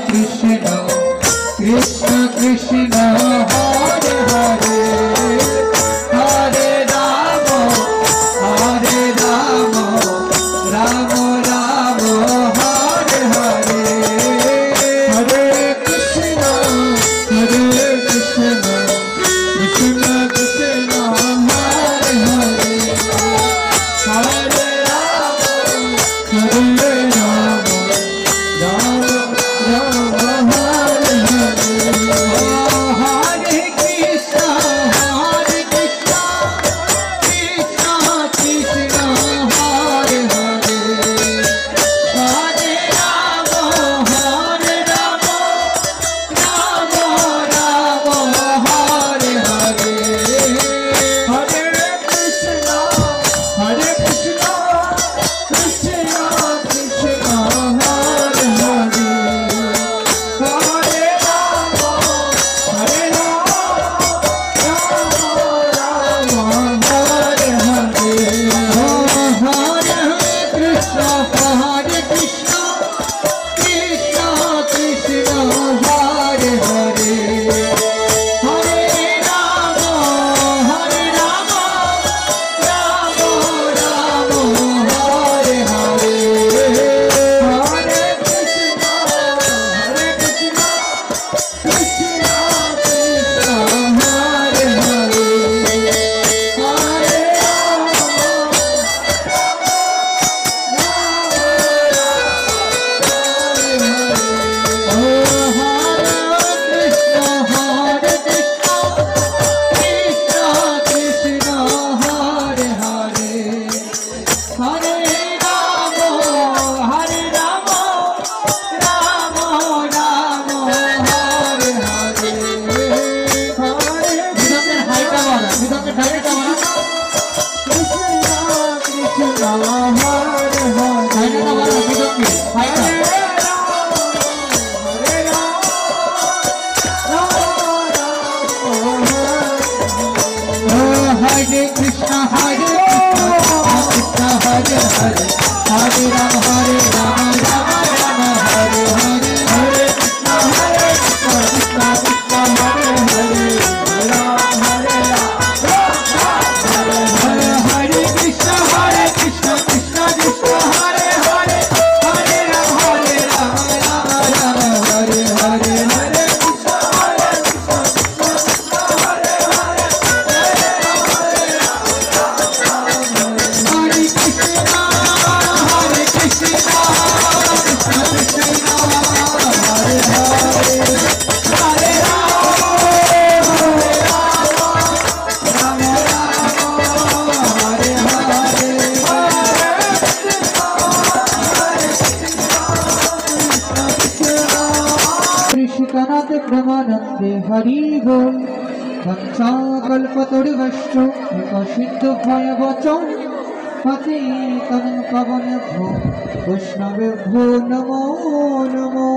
कृष्ण कृष्ण कृष्ण हरे हरे हरे राम राम राम हरे हरे हरे कृष्ण कृष्ण कृष्ण कृष्ण हरे हरे हरे राम राम राम हरे हरे हरे कृष्ण कृष्ण कृष्ण हरे हरे हरे राम राम राम हरे हरे हरे कृष्ण कृष्ण कृष्ण हरे हरे हरे राम राम हरे हरे हरे कृष्ण कृष्ण कृष्ण हरे हरे हरे राम राम राम हरे हरे हरे कृष्ण कृष्ण हरे हरे हरे हरे कृष्ण हरे कृष्ण हरे हरे हरे राम राम राम हरे हरे हरे कृष्ण कृष्ण कृष्ण हरे हरे हरे राम हरे हरे कृष्ण कृष्ण कृष्ण हरे हरे हरे राम राम राम हरे हरे हरे कृष्ण ऋषिकनाथ ब्रह्मानंदे हरि बोल वंशाकल्पतरुभ्यश्च कृपासिन्धुभ्यो वचो पतितं पावनेभ्यो वैष्णवेभ्यो नमो नमो।